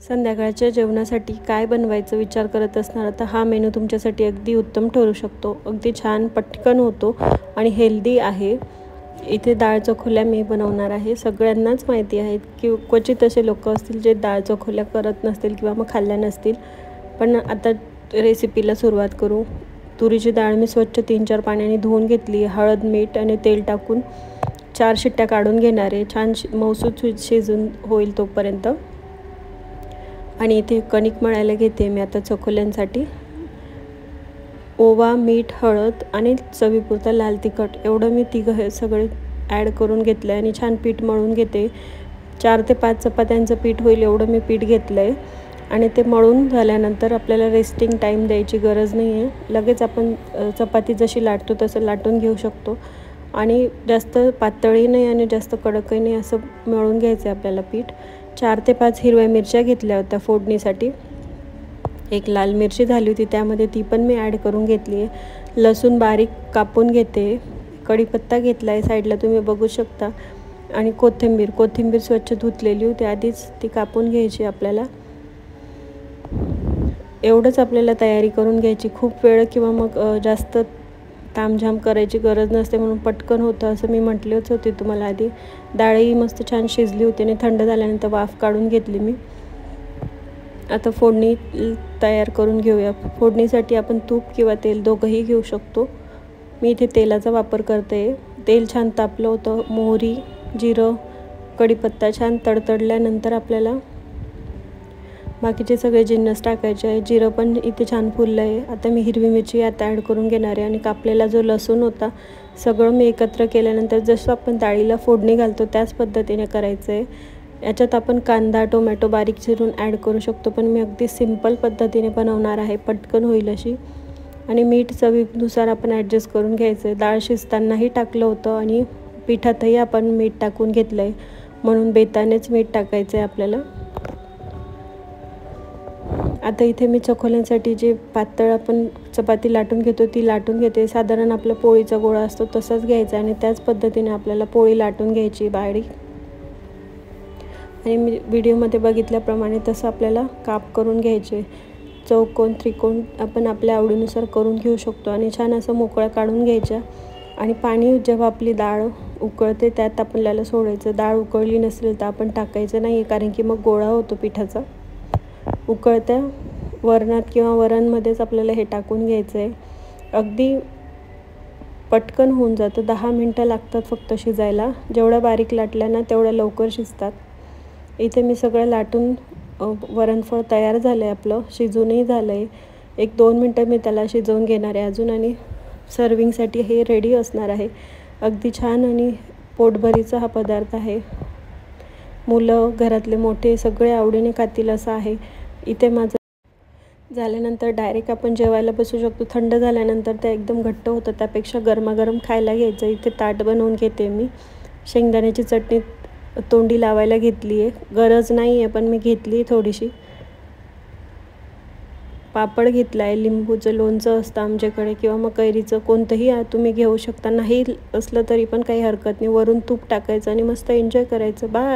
संध्याकाळच्या जेवणासाठी काय बनवायचं विचार करत असणार तर हा मेनू तुमच्यासाठी अगदी उत्तम ठरू शकतो. अगदी छान पटकन होतो आणि हेल्दी आहे. इथे डाळ चकोल्या मी बनवणार आहे. सगळ्यांनाच माहिती आहे की क्वचित असे लोक असतील जे डाळ चकोल्या करत नसतील किंवा मग खाल्ल्या नसतील. पण आता रेसिपीला सुरुवात करू. तुरीची डाळ मी स्वच्छ 3-4 पाण्याने धुवून घेतली. हळद, मीठ आणि तेल टाकून 4 शिट्ट्या काढून घेणार आहे. छान मऊसूत शिजून होईल तोपर्यंत. आणि इथे कणिक मळायला घेते मी आता चकोल्यांसाठी. ओवा, मीठ, हळद आणि चवीपुरता लाल तिखट एवढं मी हे सगळे ॲड करून घेतलं आहे आणि छान पीठ मळून घेते. 4 ते 5 चपात्यांचं पीठ होईल एवढं मी पीठ घेतलं आहे. आणि ते मळून झाल्यानंतर आपल्याला रेस्टिंग टाईम द्यायची गरज नाही आहे. लगेच आपण चपाती जशी लाटतो तसं लाटून घेऊ शकतो. आणि जास्त पातळही नाही आणि जास्त कडकही नाही असं मळून घ्यायचं आहे आपल्याला पीठ. 4 ते 5 हिरव्या मिरच्या घेतल्या होत्या फोडणीसाठी. एक लाल मिरची झाली होती त्यामध्ये, ती पण मी ॲड करून घेतली आहे. लसूण बारीक कापून घेते. कढीपत्ता घेतला आहे साईडला तुम्ही बघू शकता. आणि कोथिंबीर स्वच्छ धुतलेली होती आधीच, ती कापून घ्यायची आपल्याला. एवढंच आपल्याला तयारी करून घ्यायची. खूप वेळ किंवा मग जास्त तामझाम करायची गरज नसते, म्हणून पटकन होतं असं मी म्हटलेच होते तुम्हाला आधी. डाळही मस्त छान शिजली होती आणि थंड झाल्यानंतर वाफ काढून घेतली मी. आता फोडणी तयार करून घेऊया. फोडणीसाठी आपण तूप किंवा तेल दोघंही घेऊ शकतो. मी इथे तेलाचा वापर करते. तेल छान तापलं होतं. मोहरी, जिरं, कढीपत्ता छान तडतडल्यानंतर आपल्याला बाकीचे सगळे जिन्नस टाकायचे आहे. जिरं पण इथे छान फुललं आहे. आता मी हिरवी मिरची यात ॲड करून घेणार आहे. आणि कापलेला जो लसूण होता सगळं मी एकत्र केल्यानंतर जसं आपण डाळीला फोडणी घालतो त्याच पद्धतीने करायचं आहे. याच्यात आपण कांदा, टोमॅटो बारीक चिरून ॲड करू शकतो, पण मी अगदी सिंपल पद्धतीने बनवणार आहे, पटकन होईल अशी. आणि मीठ चवीनुसार आपण ॲडजस्ट करून घ्यायचं आहे. डाळ शिजतानाही टाकलं होतं आणि पिठातही आपण मीठ टाकून घेतलं आहे, म्हणून बेतानेच मीठ टाकायचं आहे आपल्याला. आता इथे मी चकोल्यांसाठी जे पातळ आपण चपाती लाटून घेतो ती लाटून घेते. साधारण आपला पोळीचा गोळा असतो तसाच घ्यायचा आणि त्याच पद्धतीने आपल्याला पोळी लाटून घ्यायची बारीक. आणि मी व्हिडिओमध्ये बघितल्याप्रमाणे तसं आपल्याला काप करून घ्यायचे. चौकोन, त्रिकोण आपण आपल्या आवडीनुसार करून घेऊ शकतो. आणि छान असं मोकळ्या काढून घ्यायच्या. आणि पाणी जेव्हा आपली डाळ उकळते त्यात आपल्याला सोडायचं. डाळ उकळली नसेल तर आपण टाकायचं नाही, कारण की मग गोळा होतो पिठाचा. उकळत्या वरणात किंवा वरणमध्येच आपल्याला हे टाकून घ्यायचं आहे. अगदी पटकन होऊन जातं. 10 मिनटं लागतात फक्त शिजायला. जेवढ्या बारीक लाटल्या ना तेवढ्या लवकर शिजतात. इथे मी सगळं लाटून वरणफळ तयार झालं आहे आपलं, शिजूनही झालं आहे. 1-2 मिनटं मी त्याला शिजवून घेणार आहे अजून आणि सर्विंगसाठी हे रेडी असणार आहे. अगदी छान आणि पोटभरीचा हा पदार्थ आहे. मुलं, घरातले मोठे सगळे आवडीने खातील असं आहे. इथे माझं झाल्यानंतर डायरेक्ट आपण जेवायला बसू शकतो. थंड झाल्यानंतर ते एकदम घट्ट होतं, त्यापेक्षा गरमागरम खायला घ्यायचं. इथे ताट बनवून घेते मी. शेंगदाण्याची चटणी तोंडी लावायला घेतली आहे. गरज नाही आहे पण मी घेतली थोडीशी. पापड घेतला आहे. लिंबूचं लोणचं असतं आमच्याकडे किंवा मग कैरीचं, कोणतंही तुम्ही घेऊ शकता. नाही असलं तरी पण काही हरकत नाही. वरून तूप टाकायचं आणि मस्त एन्जॉय करायचं. बाय.